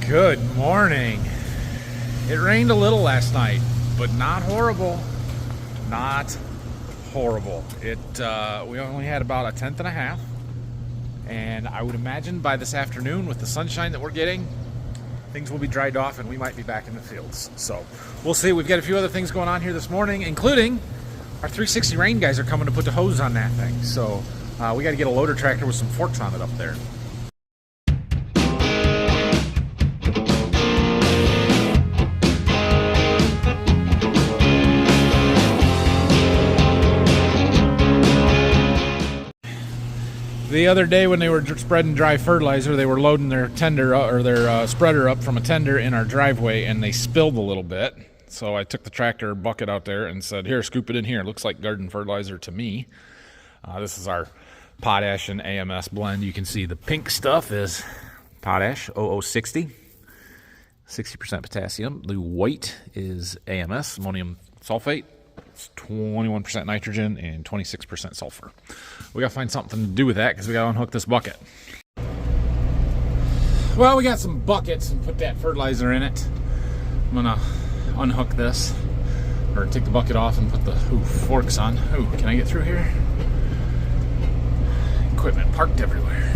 Good morning. It rained a little last night, but not horrible. Not horrible. We only had about 1/10 and I would imagine by this afternoon, with the sunshine that we're getting, things will be dried off and we might be back in the fields. So we'll see. We've got a few other things going on here this morning, including our 360 rain guys are coming to put the hose on that thing. So we got to get a loader tractor with some forks on it up there. The other day when they were spreading dry fertilizer, they were loading their tender or their spreader up from a tender in our driveway, and they spilled a little bit. So I took the tractor bucket out there and said, "Here, scoop it in here. It looks like garden fertilizer to me." This is our potash and AMS blend. You can see the pink stuff is potash 0060, 60% potassium. The white is AMS, ammonium sulfate. It's 21% nitrogen and 26% sulfur. We gotta find something to do with that because we gotta unhook this bucket. Well, we got some buckets and put that fertilizer in it. I'm gonna unhook this, or take the bucket off and put the forks on. Ooh, can I get through here? Equipment parked everywhere.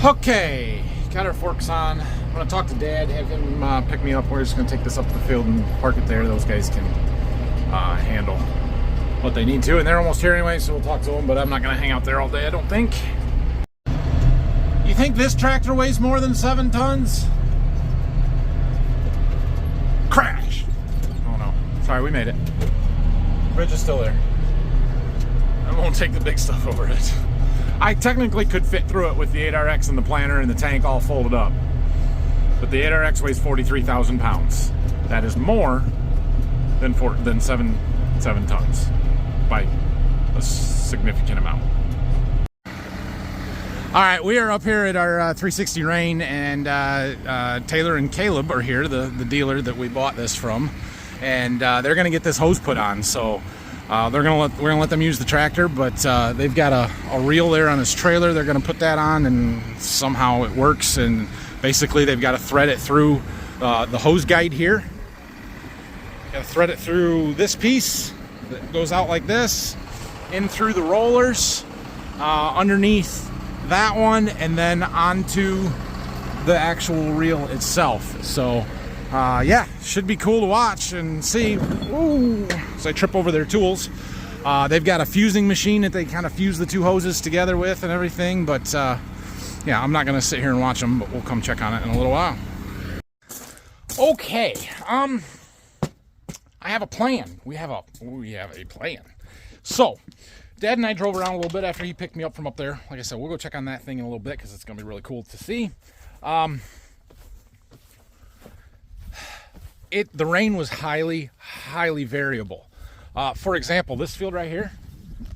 Okay, got our forks on. I'm gonna talk to Dad, have him pick me up. We're just gonna take this up to the field and park it there. Those guys can handle what they need to, and they're almost here anyway, so we'll talk to them, but I'm not gonna hang out there all day, I don't think. You think this tractor weighs more than 7 tons? Crash! Oh no, sorry, we made it. Bridge is still there. I won't take the big stuff over it. I technically could fit through it with the 8RX and the planter and the tank all folded up. But the 8RX weighs 43,000 pounds. That is more than 7 tons by a significant amount. All right, we are up here at our 360 rain, and Taylor and Caleb are here, the dealer that we bought this from, and they're gonna get this hose put on. So we're gonna let them use the tractor, but they've got a reel there on his trailer. They're gonna put that on, and somehow it works. And basically, they've got to thread it through the hose guide here. Got to thread it through this piece that goes out like this, in through the rollers, underneath that one, and then onto the actual reel itself. So yeah, should be cool to watch and see. Ooh, so I trip over their tools. They've got a fusing machine that they kind of fuse the two hoses together with and everything, but yeah, I'm not gonna sit here and watch them, but we'll come check on it in a little while. Okay, I have a plan. We have a plan. So, Dad and I drove around a little bit after he picked me up from up there. Like I said, we'll go check on that thing in a little bit because it's gonna be really cool to see. The rain was highly variable. For example, this field right here,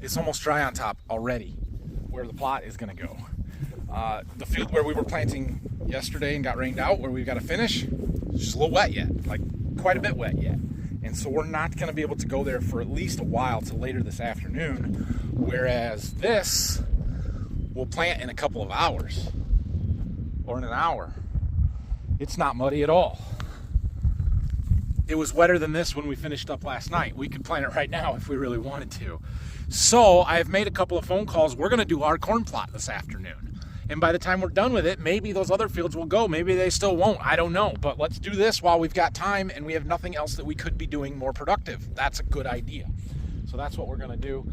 it's almost dry on top already, where the plot is gonna go. The field where we were planting yesterday and got rained out, where we've got to finish, it's just a little wet yet, like quite a bit wet yet. And so we're not going to be able to go there for at least a while till later this afternoon. Whereas this, we'll plant in a couple of hours or in an hour. It's not muddy at all. It was wetter than this when we finished up last night. We could plant it right now if we really wanted to. So I've made a couple of phone calls. We're going to do our corn plot this afternoon. And by the time we're done with it, maybe those other fields will go. Maybe they still won't. I don't know. But let's do this while we've got time and we have nothing else that we could be doing more productive. That's a good idea. So that's what we're going to do.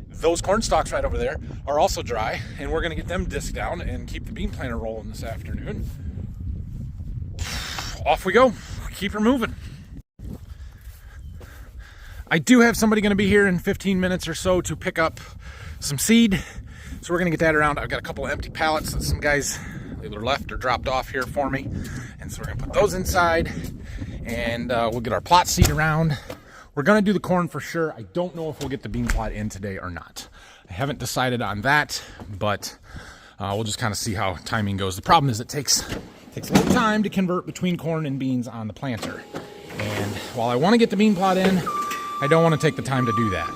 Those corn stalks right over there are also dry, and we're going to get them disked down and keep the bean planter rolling this afternoon. Off we go. Keep her moving. I do have somebody going to be here in 15 minutes or so to pick up some seed. So we're gonna get that around. I've got a couple of empty pallets that some guys either left or dropped off here for me. And so we're gonna put those inside, and we'll get our plot seed around. We're gonna do the corn for sure. I don't know if we'll get the bean plot in today or not. I haven't decided on that, but we'll just kind of see how timing goes. The problem is it takes a little time to convert between corn and beans on the planter. And while I wanna get the bean plot in, I don't wanna take the time to do that.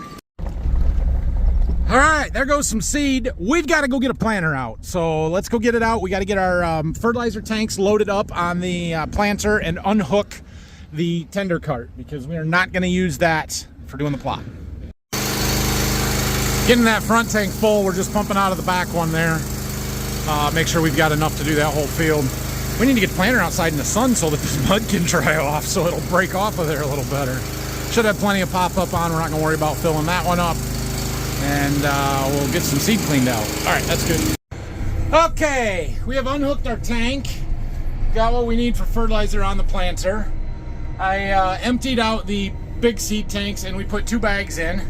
All right, there goes some seed. We've got to go get a planter out. So let's go get it out. We got to get our fertilizer tanks loaded up on the planter and unhook the tender cart because we are not going to use that for doing the plot. Getting that front tank full, we're just pumping out of the back one there. Make sure we've got enough to do that whole field. We need to get the planter outside in the sun so that this mud can dry off so it'll break off of there a little better. Should have plenty of pop-up on. We're not going to worry about filling that one up. And we'll get some seed cleaned out. All right, that's good. Okay, we have unhooked our tank. Got what we need for fertilizer on the planter. I emptied out the big seed tanks and we put 2 bags in.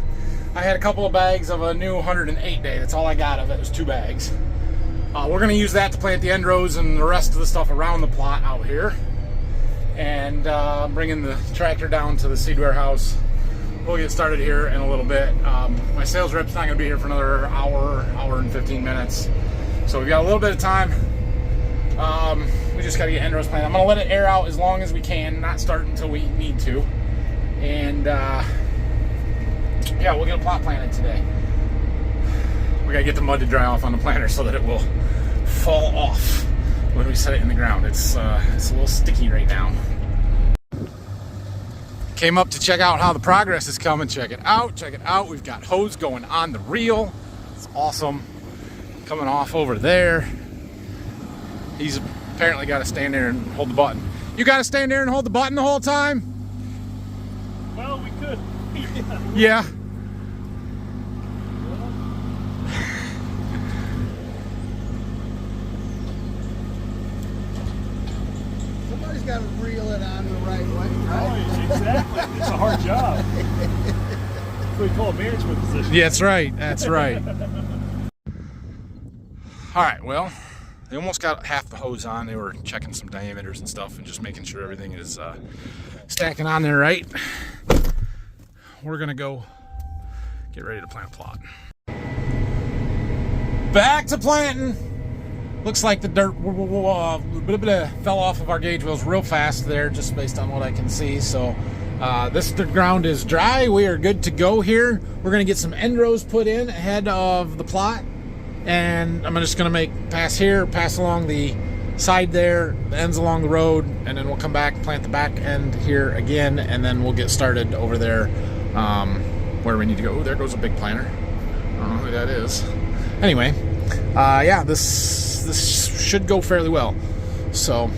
I had a couple of bags of a new 108 day. That's all I got of it, was 2 bags. We're gonna use that to plant the end rows and the rest of the stuff around the plot out here. And bringing the tractor down to the seed warehouse. We'll get started here in a little bit. My sales rep's not gonna be here for another hour and 15 minutes. So we've got a little bit of time. We just gotta get end rows planted. I'm gonna let it air out as long as we can, not start until we need to. And yeah, we'll get a plot planted today. We gotta get the mud to dry off on the planter so that it will fall off when we set it in the ground. It's a little sticky right now. Came up to check out how the progress is coming. Check it out, check it out. We've got hose going on the reel. It's awesome. Coming off over there. He's apparently got to stand there and hold the button. You got to stand there and hold the button the whole time? Well, we could. Yeah. Somebody's got to reel it on the right way, right? Oh, exactly. It's a hard job. That's what we call a management position. Yeah, that's right. That's right. All right, well, they almost got half the hose on. They were checking some diameters and stuff and just making sure everything is stacking on there right. We're gonna go get ready to plant a plot. Back to planting. Looks like the dirt fell off of our gauge wheels real fast there, just based on what I can see. So the ground is dry. We are good to go here. We're gonna get some end rows put in ahead of the plot. And I'm just gonna pass here, pass along the side there, the ends along the road, and then we'll come back, plant the back end here again, and then we'll get started over there where we need to go. Oh, there goes a big planter. I don't know who that is. Anyway, yeah, this should go fairly well. So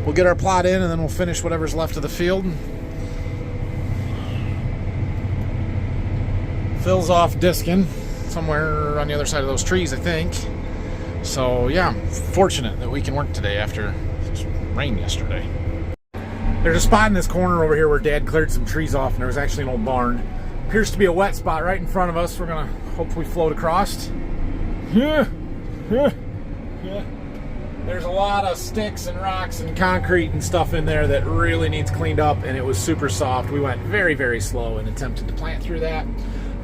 we'll get our plot in, and then we'll finish whatever's left of the field. Phil's off discing somewhere on the other side of those trees, I think. So yeah, fortunate that we can work today after rain yesterday. There's a spot in this corner over here where Dad cleared some trees off, and there was actually an old barn. Appears to be a wet spot right in front of us. We're gonna hopefully float across. There's a lot of sticks and rocks and concrete and stuff in there that really needs cleaned up, and it was super soft. We went very, very slow and attempted to plant through that.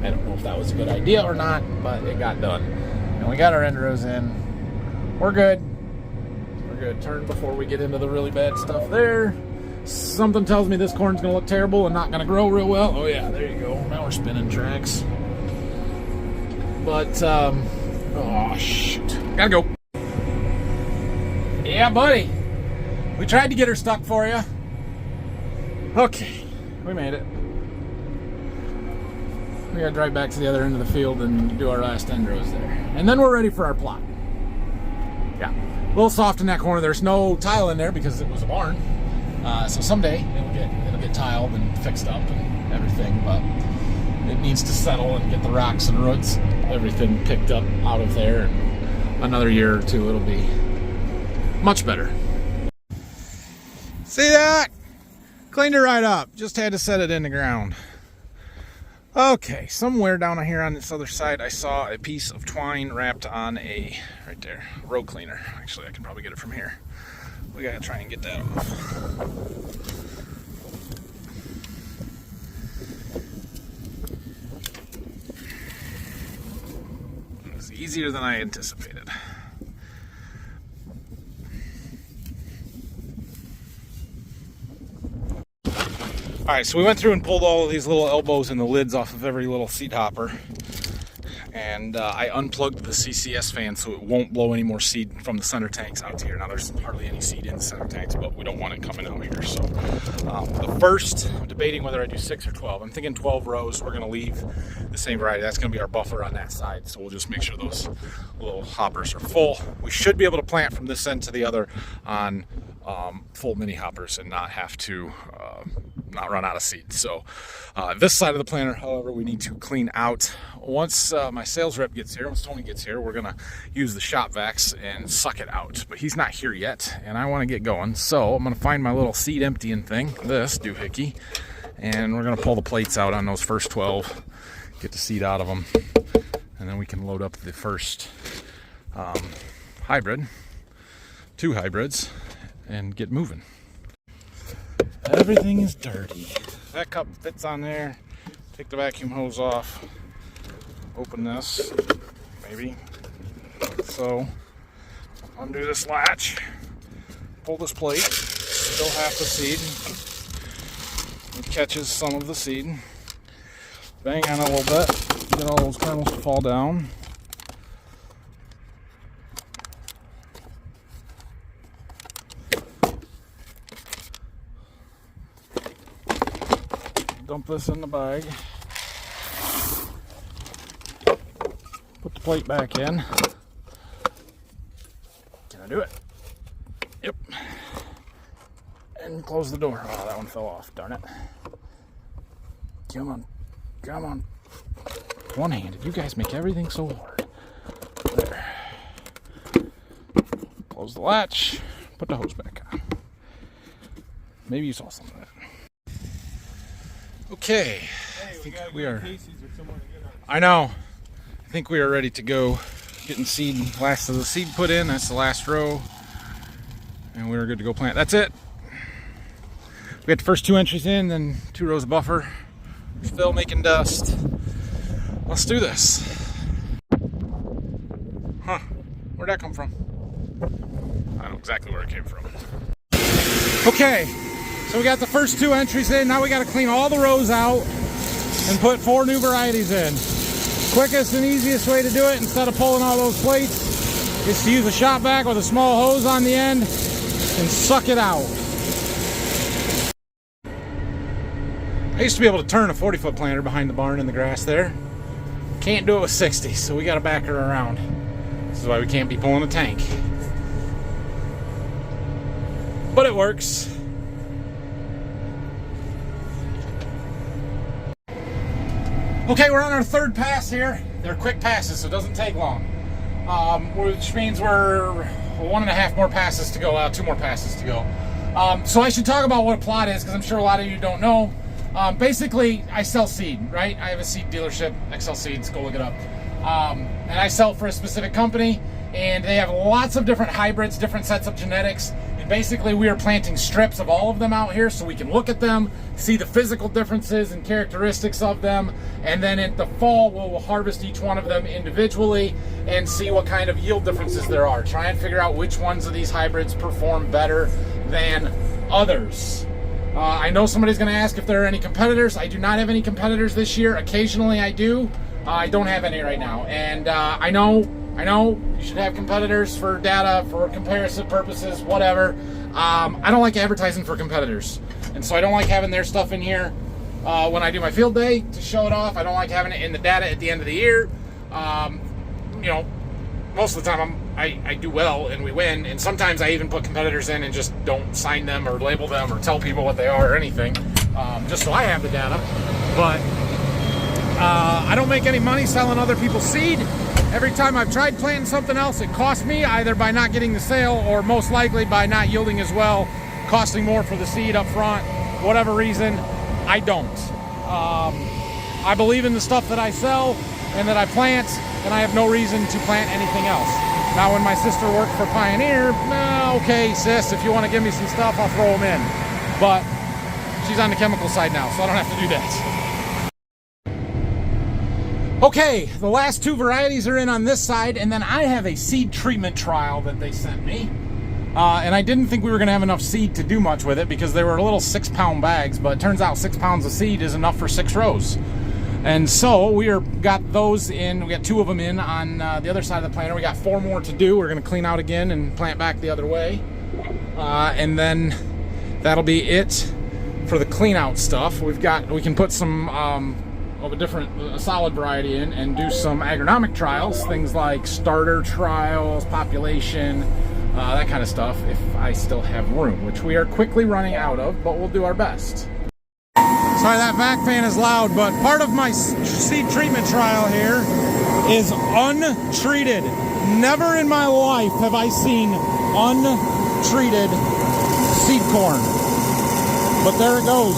I don't know if that was a good idea or not, but it got done. And we got our end rows in. We're good. We're good. Turn before we get into the really bad stuff there. Something tells me this corn's gonna look terrible and not gonna grow real well. Oh yeah, there you go. Now we're spinning tracks. But, oh shoot. Gotta go. Yeah, buddy. We tried to get her stuck for you. Okay, we made it. We gotta drive back to the other end of the field and do our last end rows there. And then we're ready for our plot. Yeah, a little soft in that corner. There's no tile in there because it was a barn. So someday it'll get tiled and fixed up and everything, but it needs to settle and get the rocks and roots, everything picked up out of there. And another year or two, it'll be much better. See that? Cleaned it right up. Just had to set it in the ground. Okay, somewhere down here on this other side, I saw a piece of twine wrapped on a, right there, road cleaner. Actually, I can probably get it from here. We gotta try and get that off. It was easier than I anticipated. All right, so we went through and pulled all of these little elbows and the lids off of every little seed hopper. And I unplugged the CCS fan so it won't blow any more seed from the center tanks out here. Now there's hardly any seed in the center tanks, but we don't want it coming out here. So the first, I'm debating whether I do 6 or 12. I'm thinking 12 rows. We're gonna leave the same variety. That's gonna be our buffer on that side. So we'll just make sure those little hoppers are full. We should be able to plant from this end to the other on full mini hoppers and not have to not run out of seed. So this side of the planter, however, we need to clean out. Once my sales rep gets here, once Tony gets here, we're gonna use the shop vacs and suck it out. But he's not here yet, and I want to get going. So I'm gonna find my little seed emptying thing, this doohickey, and we're gonna pull the plates out on those first 12, get the seed out of them, and then we can load up the first hybrid, 2 hybrids, and get moving. Everything is dirty. That cup fits on there. Take the vacuum hose off. Open this, maybe. So, undo this latch. Pull this plate. Still half the seed. It catches some of the seed. Bang on it a little bit. Get all those kernels to fall down. Dump this in the bag. Put the plate back in. Can I do it? Yep. And close the door. Oh, that one fell off. Darn it. Come on. Come on. One-handed. You guys make everything so hard. There. Close the latch. Put the hose back on. Maybe you saw some of that. Okay, I think we are. I know. I think we are ready to go. Getting seed, last of the seed put in. That's the last row, and we're good to go plant. That's it. We got the first 2 entries in, then 2 rows of buffer. Still making dust. Let's do this. Huh? Where'd that come from? I know exactly where it came from. Okay. So we got the first 2 entries in. Now we got to clean all the rows out and put 4 new varieties in. Quickest and easiest way to do it, instead of pulling all those plates, is to use a shop vac with a small hose on the end and suck it out. I used to be able to turn a 40-foot planter behind the barn in the grass there. Can't do it with 60, so we got to back her around. This is why we can't be pulling a tank. But it works. Okay, we're on our 3rd pass here. They're quick passes, so it doesn't take long. Which means we're 1.5 more passes to go, 2 more passes to go. So I should talk about what a plot is, because I'm sure a lot of you don't know. Basically, I sell seed, right? I have a seed dealership, XL Seeds, go look it up. And I sell for a specific company, and they have lots of different hybrids, different sets of genetics. And basically, we are planting strips of all of them out here so we can look at them, see the physical differences and characteristics of them, and then in the fall, we'll harvest each one of them individually and see what kind of yield differences there are. Try and figure out which ones of these hybrids perform better than others. I know somebody's going to ask if there are any competitors. I do not have any competitors this year. Occasionally I do. I don't have any right now. And I know you should have competitors for data, for comparison purposes, whatever. I don't like advertising for competitors. And so I don't like having their stuff in here when I do my field day to show it off. I don't like having it in the data at the end of the year. You know, most of the time I do well and we win. And sometimes I even put competitors in and just don't sign them or label them or tell people what they are or anything, just so I have the data. But I don't make any money selling other people's seed. Every time I've tried planting something else, it costs me either by not getting the sale or most likely by not yielding as well, costing more for the seed up front. Whatever reason, I don't. I believe in the stuff that I sell and that I plant, and I have no reason to plant anything else. Now, when my sister worked for Pioneer, okay, sis, if you want to give me some stuff, I'll throw them in. But she's on the chemical side now, so I don't have to do that. Okay, the last 2 varieties are in on this side, and then I have a seed treatment trial that they sent me. And I didn't think we were going to have enough seed to do much with it because they were little 6-pound bags, but it turns out 6 pounds of seed is enough for 6 rows. And so got those in. We got 2 of them in on the other side of the planter. We got 4 more to do. We're going to clean out again and plant back the other way. And then that'll be it for the clean out stuff. We can put some of a solid variety in and do some agronomic trials, things like starter trials, population, that kind of stuff, if I still have room, which we are quickly running out of, but we'll do our best. Sorry, that vac fan is loud, but part of my seed treatment trial here is untreated. Never in my life have I seen untreated seed corn. But there it goes,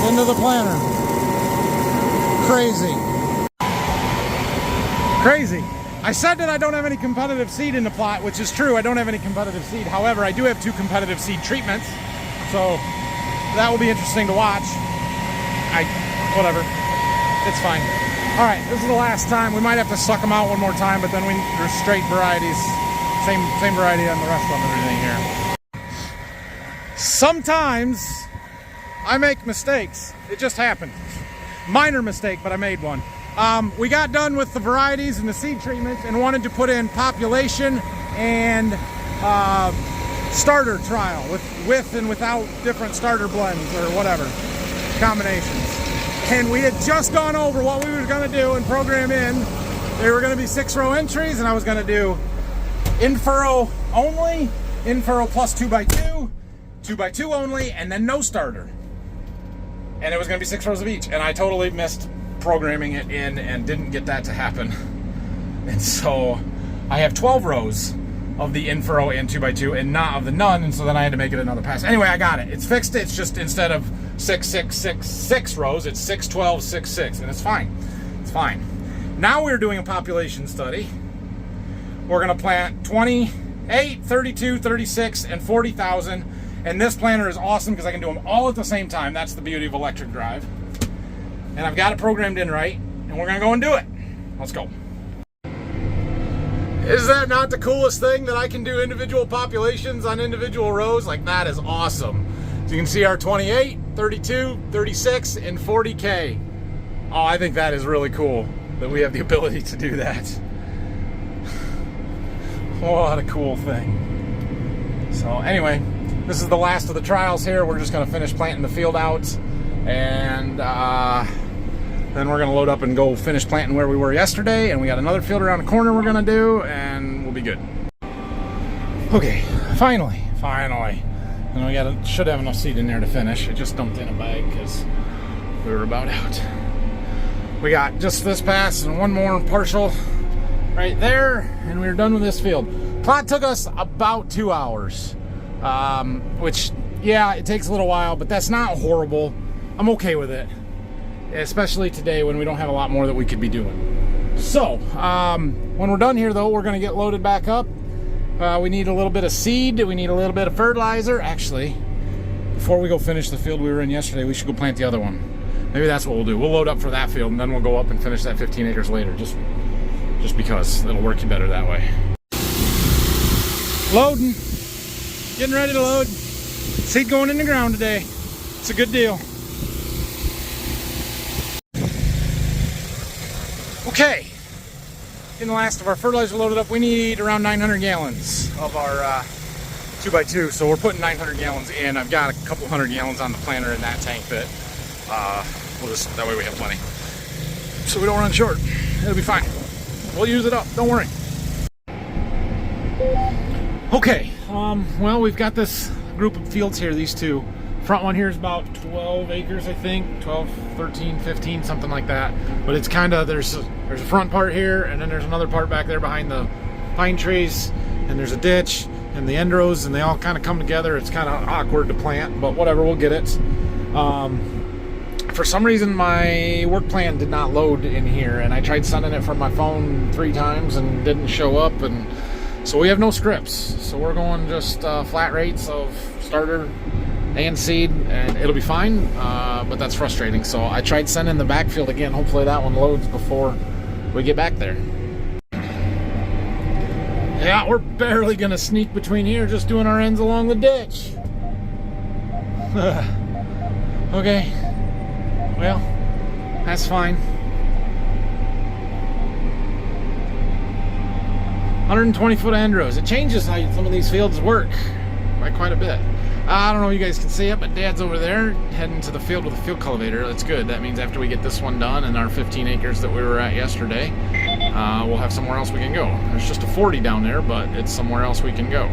into the planter. Crazy. Crazy. I said that I don't have any competitive seed in the plot, which is true. I don't have any competitive seed. However, I do have 2 competitive seed treatments, so that will be interesting to watch. Whatever. It's fine. All right, this is the last time. We might have to suck them out one more time, but then they're straight varieties. Same variety on the rest of everything here. Sometimes I make mistakes. It just happened. Minor mistake, but I made one. We got done with the varieties and the seed treatments and wanted to put in population and starter trial with and without different starter blends or whatever combinations. And we had just gone over what we were going to do and program in. They were going to be 6-row entries, and I was going to do in-furrow only, in-furrow plus 2x2, 2x2 only, and then no starter. And it was going to be 6 rows of each, and I totally missed programming it in and didn't get that to happen. And so I have 12 rows of the in-furrow and 2x2 and not of the none, and so then I had to make it another pass. Anyway, I got it. It's fixed. It's just instead of 6, 6, 6, 6 rows, it's 6, 12, 6, 6, and it's fine. It's fine. Now we're doing a population study. We're going to plant 28, 32, 36, and 40,000. And this planter is awesome because I can do them all at the same time. That's the beauty of electric drive. And I've got it programmed in right, and we're going to go and do it. Let's go. Is that not the coolest thing, that I can do individual populations on individual rows? Like, that is awesome. So you can see our 28, 32, 36, and 40K. Oh, I think that is really cool that we have the ability to do that. What a cool thing. So anyway, this is the last of the trials here. We're just going to finish planting the field out, and then we're going to load up and go finish planting where we were yesterday, and we got another field around the corner we're going to do, and we'll be good. Okay, finally. And we should have enough seed in there to finish. It just dumped in a bag because we were about out. We got just this pass and one more partial right there, and we were done with this field. Plot took us about 2 hours, which, yeah, it takes a little while, but that's not horrible. I'm okay with it, especially today when we don't have a lot more that we could be doing. So, when we're done here, though, we're going to get loaded back up. We need a little bit of seed. We need a little bit of fertilizer. Actually, before we go finish the field we were in yesterday, we should go plant the other one. Maybe that's what we'll do. We'll load up for that field, and then we'll go up and finish that 15 acres later, just because it'll work better that way. Loading. Getting ready to load. Seed going in the ground today. It's a good deal. Okay. In the last of our fertilizer loaded up, we need around 900 gallons of our 2x2, so we're putting 900 gallons in. I've got a couple hundred gallons on the planter in that tank that that way we have plenty, so we don't run short. It'll be fine. We'll use it up, don't worry. Okay, well, we've got this group of fields here, these two. Front one here is about 12 acres, I think, 12, 13, 15, something like that. But it's kind of, there's a front part here, and then there's another part back there behind the pine trees, and there's a ditch, and the end rows, and they all kind of come together. It's kind of awkward to plant, but whatever, we'll get it. For some reason, my work plan did not load in here, and I tried sending it from my phone 3 times and didn't show up, and so we have no scripts. So we're going just flat rates of starter and seed, and it'll be fine, but that's frustrating. So I tried sending the backfield again. Hopefully that one loads before we get back there. Yeah, we're barely gonna sneak between here, just doing our ends along the ditch. Okay, well, That's fine. 120-foot end rows. It changes how some of these fields work by quite a bit. I don't know if you guys can see it, but Dad's over there heading to the field with a field cultivator. That's good. That means after we get this one done and our 15 acres that we were at yesterday, we'll have somewhere else we can go. There's just a 40 down there, but it's somewhere else we can go.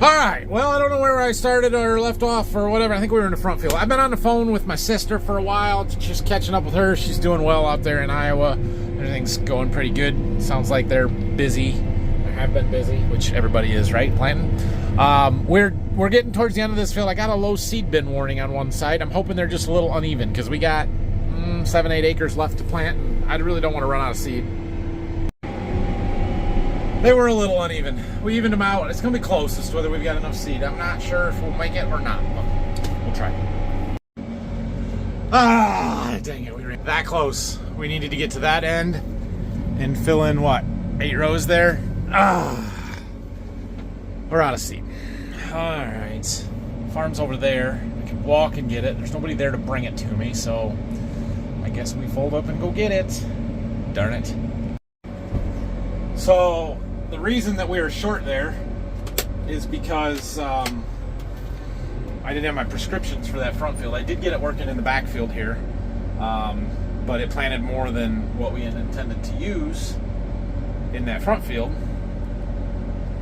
Alright, well, I don't know where I started or left off or whatever. I think we were in the front field. I've been on the phone with my sister for a while, just catching up with her. She's doing well out there in Iowa. Everything's going pretty good. Sounds like they're busy. They have been busy, which everybody is, right? Planting. We're getting towards the end of this field. I got a low seed bin warning on one side. I'm hoping they're just a little uneven because we got 7-8 acres left to plant, and I really don't want to run out of seed. They were a little uneven. We evened them out. It's going to be close as to whether we've got enough seed. I'm not sure if we'll make it or not, but we'll try. Ah, dang it. We were that close. We needed to get to that end and fill in, what, 8 rows there? Ah, we're out of seed. All right. Farm's over there. I can walk and get it. There's nobody there to bring it to me, so I guess we fold up and go get it. Darn it. So the reason that we were short there is because I didn't have my prescriptions for that front field. I did get it working in the back field here, but it planted more than what we had intended to use in that front field.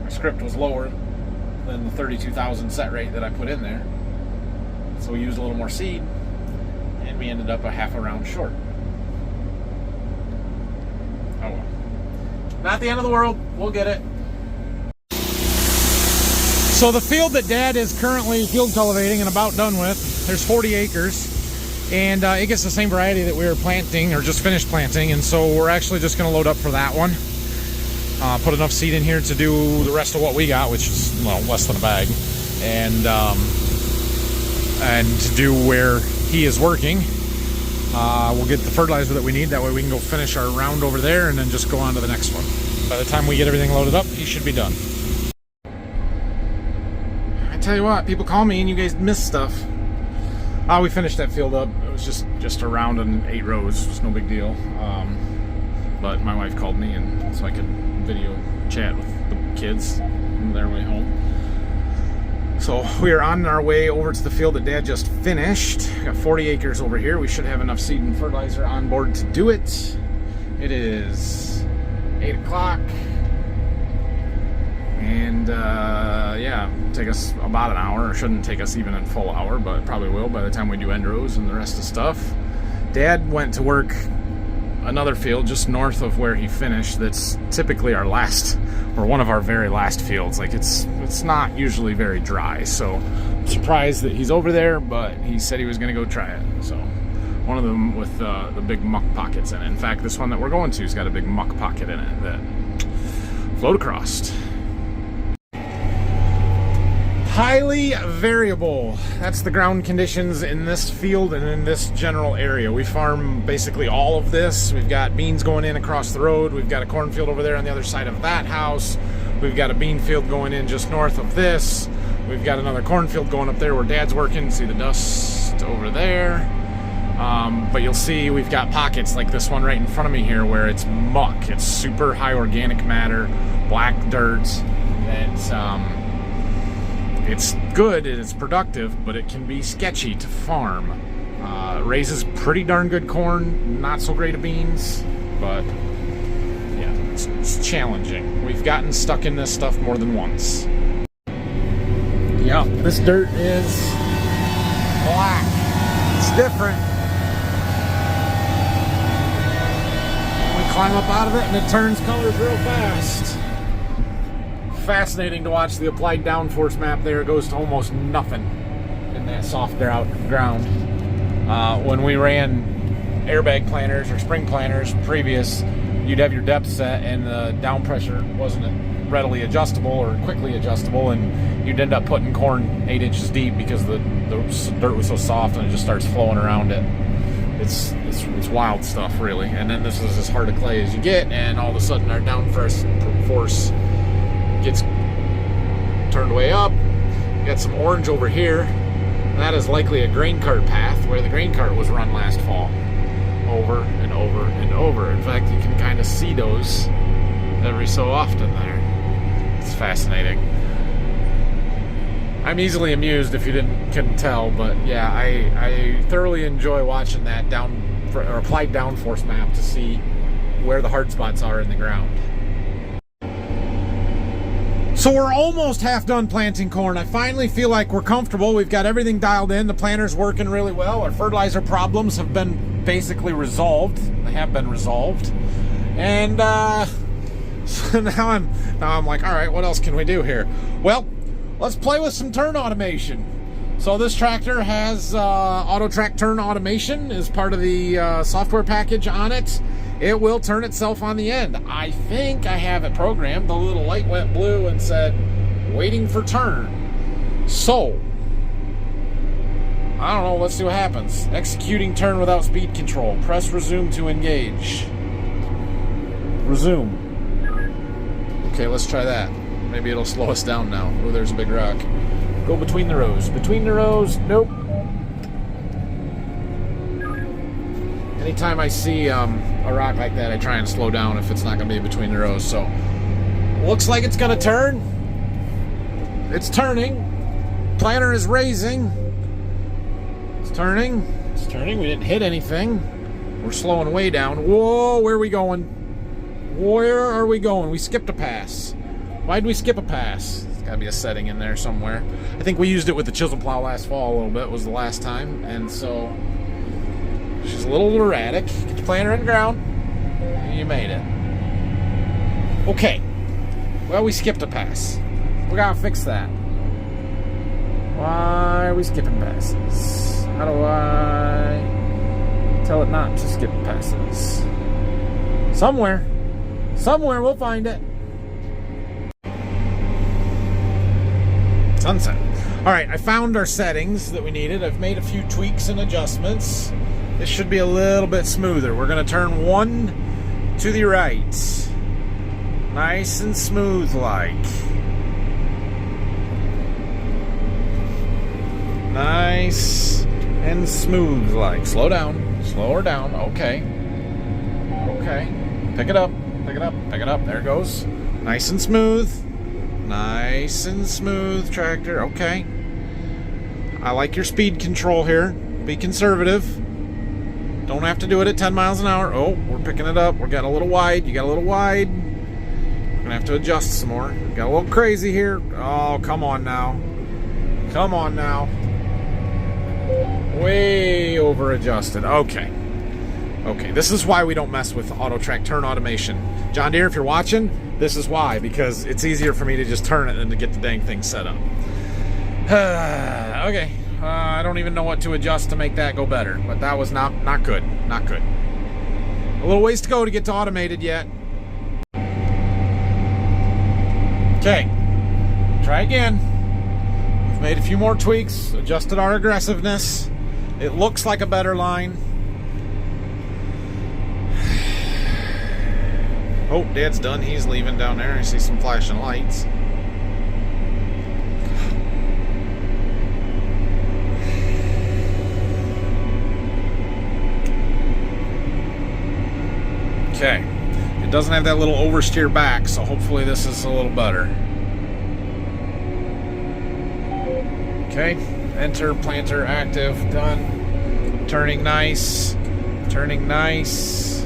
My script was lower than the 32,000 set rate that I put in there, so we used a little more seed, and we ended up a half a round short. Oh well. Not the end of the world. We'll get it. So the field that Dad is currently field cultivating and about done with, there's 40 acres, and it gets the same variety that we were planting or just finished planting, and so we're actually just going to load up for that one. Put enough seed in here to do the rest of what we got, which is, well, less than a bag, and to do where he is working. We'll get the fertilizer that we need. That way we can go finish our round over there and then just go on to the next one. By the time we get everything loaded up, he should be done. I tell you what, people call me and you guys miss stuff. We finished that field up. It was just a round and 8 rows. It was no big deal. But my wife called me, and so I could video chat with the kids on their way home. So we are on our way over to the field that Dad just finished. We got 40 acres over here. We should have enough seed and fertilizer on board to do it. It is 8 o'clock. And yeah, take us about an hour. Or shouldn't take us even a full hour, but it probably will by the time we do end rows and the rest of stuff. Dad went to work another field just north of where he finished. That's typically our last, or one of our very last fields. Like it's not usually very dry, so I'm surprised that he's over there, but he said he was going to go try it. So one of them with the big muck pockets in it. In fact, this one that we're going to has got a big muck pocket in it that flowed across. Highly variable. That's the ground conditions in this field and in this general area. We farm basically all of this. We've got beans going in across the road. We've got a cornfield over there on the other side of that house. We've got a bean field going in just north of this. We've got another cornfield going up there where Dad's working. See the dust over there. But you'll see we've got pockets like this one right in front of me here where it's muck. It's super high organic matter, black dirt. It's good and it's productive, but it can be sketchy to farm. Raises pretty darn good corn, not so great of beans, but yeah, it's challenging. We've gotten stuck in this stuff more than once. Yeah, this dirt is black. It's different. We climb up out of it and it turns colors real fast. Fascinating to watch the applied downforce map there. It goes to almost nothing in that soft ground. When we ran airbag planters or spring planters previous, you'd have your depth set and the down pressure wasn't readily adjustable or quickly adjustable, and you'd end up putting corn 8 inches deep because the dirt was so soft and it just starts flowing around it. It's wild stuff, really. And then this is as hard a clay as you get, and all of a sudden our downforce gets turned way up. We got some orange over here. That is likely a grain cart path where the grain cart was run last fall. Over and over and over. In fact, you can kind of see those every so often there. It's fascinating. I'm easily amused if you couldn't tell, but yeah, I thoroughly enjoy watching that applied downforce map to see where the hard spots are in the ground. So we're almost half done planting corn. I finally feel like we're comfortable. We've got everything dialed in. The planter's working really well. Our fertilizer problems have been basically resolved. They have been resolved. And so now I'm like, all right, what else can we do here? Well, let's play with some turn automation. So this tractor has auto track turn automation as part of the software package on it. It will turn itself on the end. I think I have it programmed. The little light went blue and said, waiting for turn. So, I don't know, let's see what happens. Executing turn without speed control. Press resume to engage. Resume. Okay, let's try that. Maybe it'll slow us down now. Oh, there's a big rock. Go between the rows. Between the rows, nope. Anytime I see a rock like that, I try and slow down if it's not going to be between the rows. So, looks like it's going to turn. It's turning. Planter is raising. It's turning. It's turning. We didn't hit anything. We're slowing way down. Whoa, where are we going? Where are we going? We skipped a pass. Why'd we skip a pass? There's got to be a setting in there somewhere. I think we used it with the chisel plow last fall a little bit. Was the last time. And so... she's a little erratic. Get the planter in the ground. You made it. Okay. Well, we skipped a pass. We gotta fix that. Why are we skipping passes? How do I tell it not to skip passes? Somewhere we'll find it. Sunset. All right, I found our settings that we needed. I've made a few tweaks and adjustments. This should be a little bit smoother. We're going to turn one to the right. Nice and smooth like. Nice and smooth like. Slow down. Slow her down. Okay. Okay. Pick it up. Pick it up. Pick it up. There it goes. Nice and smooth. Nice and smooth, tractor. Okay. I like your speed control here. Be conservative. Don't have to do it at 10 miles an hour. Oh, we're picking it up. We got a little wide. You got a little wide. We're going to have to adjust some more. Got a little crazy here. Oh, come on now. Come on now. Way over adjusted. Okay. Okay, this is why we don't mess with auto track turn automation. John Deere, if you're watching, this is why. Because it's easier for me to just turn it than to get the dang thing set up. Okay. I don't even know what to adjust to make that go better. But that was not good. Not good. A little ways to go to get to automated yet. Okay. Try again. We've made a few more tweaks. Adjusted our aggressiveness. It looks like a better line. Oh, Dad's done. He's leaving down there. I see some flashing lights. Okay. It doesn't have that little oversteer back, so hopefully this is a little better. Okay. Enter, planter, active, done. Turning nice. Turning nice.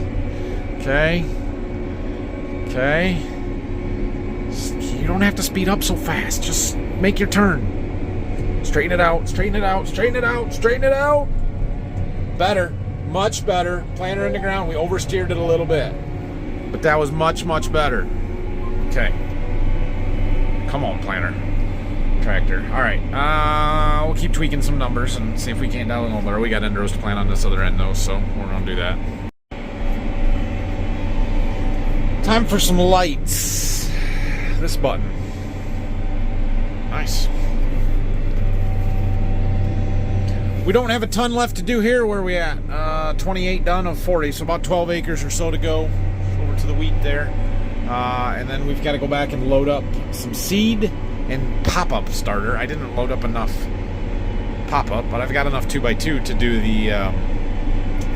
Okay. Okay. You don't have to speed up so fast. Just make your turn. Straighten it out. Straighten it out. Straighten it out. Straighten it out. Better. Much better. Planter in the ground. We oversteered it a little bit. But that was much, much better. Okay. Come on, planter. Tractor. Alright. We'll keep tweaking some numbers and see if we can't dial in a little better. We got end rows to plant on this other end, though, so we're going to do that. Time for some lights. This button. Nice. We don't have a ton left to do here. Where are we at? 28 done of 40, so about 12 acres or so to go. Over to the wheat there. And then we've got to go back and load up some seed and pop-up starter. I didn't load up enough pop-up, but I've got enough 2x2 to do the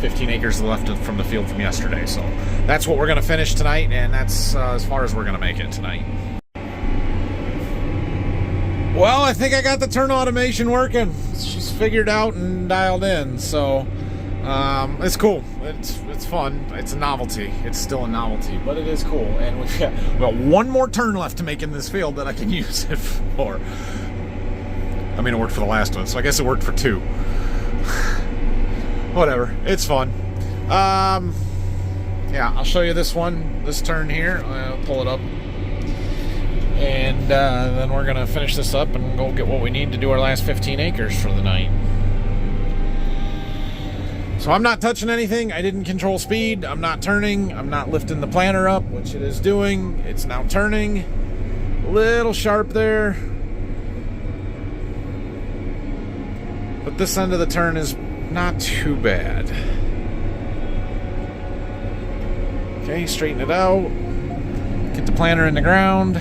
15 acres left from the field from yesterday. So that's what we're going to finish tonight, and that's as far as we're going to make it tonight. Well, I think I got the turn automation working. She's figured out and dialed in, so it's cool. It's fun. It's a novelty. It's still a novelty, but it is cool. And we've got one more turn left to make in this field that I can use it for. I mean, it worked for the last one, so I guess it worked for 2. Whatever, it's fun. Yeah, I'll show you this turn here. I'll pull it up, and then we're gonna finish this up and go get what we need to do our last 15 acres for the night. So I'm not touching anything. I didn't control speed. I'm not turning. I'm not lifting the planter up, which it is doing. It's now turning. A little sharp there, but this end of the turn is not too bad. Okay, straighten it out. Get the planter in the ground.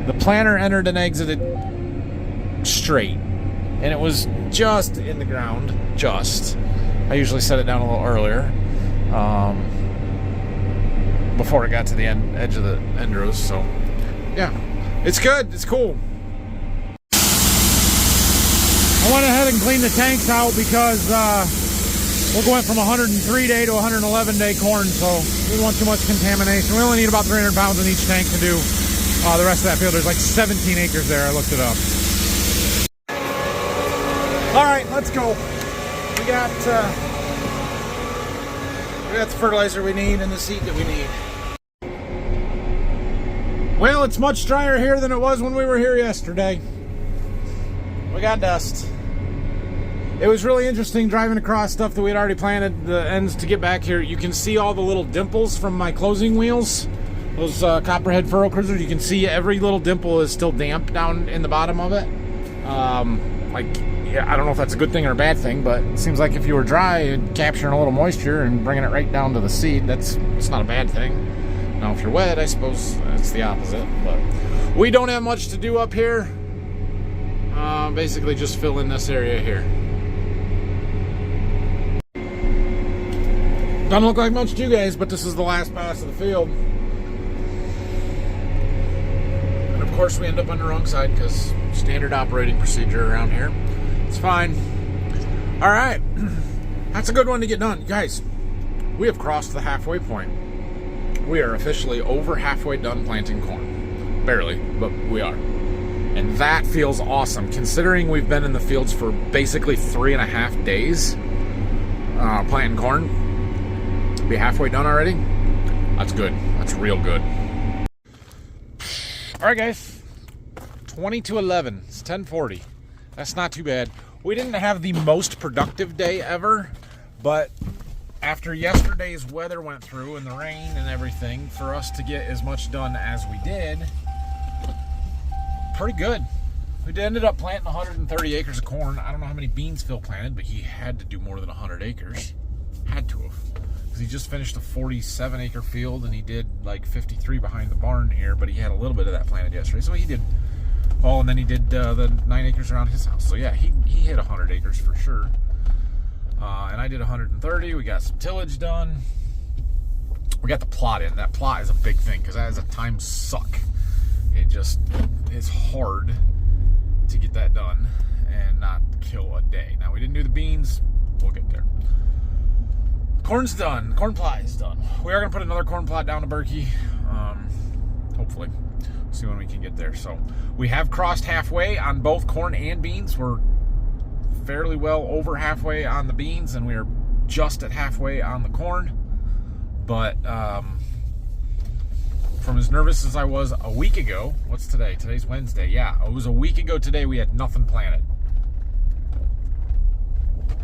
The planter entered and exited straight, and it was just in the ground. Just. I usually set it down a little earlier, before it got to the edge of the end rows. So, yeah, it's good. It's cool. I went ahead and cleaned the tanks out because we're going from 103-day to 111-day corn, so we don't want too much contamination. We only need about 300 pounds in each tank to do the rest of that field. There's like 17 acres there. I looked it up. All right, let's go. We got the fertilizer we need and the seed that we need. Well, it's much drier here than it was when we were here yesterday. We got dust. It was really interesting driving across stuff that we had already planted the ends to get back here. You can see all the little dimples from my closing wheels. Those Copperhead furrow cruisers. You can see every little dimple is still damp down in the bottom of it. Yeah, I don't know if that's a good thing or a bad thing, but it seems like if you were dry, it'd capturing a little moisture and bringing it right down to the seed. It's not a bad thing. Now, if you're wet, I suppose it's the opposite. But we don't have much to do up here. Basically, just fill in this area here. Doesn't look like much to you guys, but this is the last pass of the field. And of course, we end up on the wrong side because standard operating procedure around here. It's fine. All right, that's a good one to get done. Guys, we have crossed the halfway point. We are officially over halfway done planting corn. Barely, but we are. And that feels awesome, considering we've been in the fields for basically 3.5 days planting corn. Be halfway done already. That's good. That's real good. All right, guys. 20-11. It's 10:40. That's not too bad. We didn't have the most productive day ever, but after yesterday's weather went through and the rain and everything, for us to get as much done as we did, pretty good. We ended up planting 130 acres of corn. I don't know how many beans Phil planted, but he had to do more than 100 acres. Had to have. Because he just finished a 47-acre field, and he did like 53 behind the barn here, but he had a little bit of that planted yesterday. So he did all, and then he did the 9 acres around his house. So yeah, he hit 100 acres for sure. And I did 130. We got some tillage done. We got the plot in. That plot is a big thing because that is a time suck. It just is hard to get that done and not kill a day. Now, we didn't do the beans. We'll get there. Corn's done. Corn plot is done. We are going to put another corn plot down to Berkey. Hopefully. See when we can get there. So, we have crossed halfway on both corn and beans. We're fairly well over halfway on the beans, and we are just at halfway on the corn. But, from as nervous as I was a week ago, what's today? Today's Wednesday. Yeah, it was a week ago today we had nothing planted.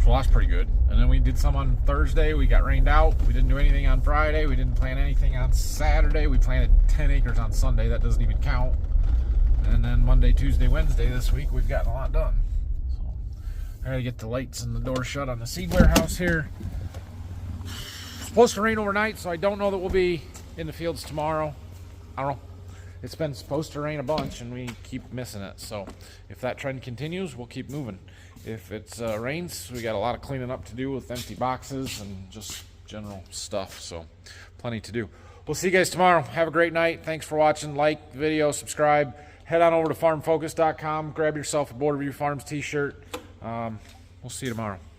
So that's pretty good. And then we did some on Thursday. We got rained out. We didn't do anything on Friday. We didn't plant anything on Saturday. We planted 10 acres on Sunday. That doesn't even count. And then Monday, Tuesday, Wednesday this week, we've gotten a lot done. So I gotta get the lights and the door shut on the seed warehouse here. It's supposed to rain overnight, so I don't know that we'll be in the fields tomorrow. I don't know. it's been supposed to rain a bunch and we keep missing it. So if that trend continues, we'll keep moving. If it rains, we got a lot of cleaning up to do with empty boxes and just general stuff. So plenty to do. We'll see you guys tomorrow. Have a great night. Thanks for watching. Like the video, subscribe. Head on over to farmfocus.com. Grab yourself a Border View Farms t-shirt. We'll see you tomorrow.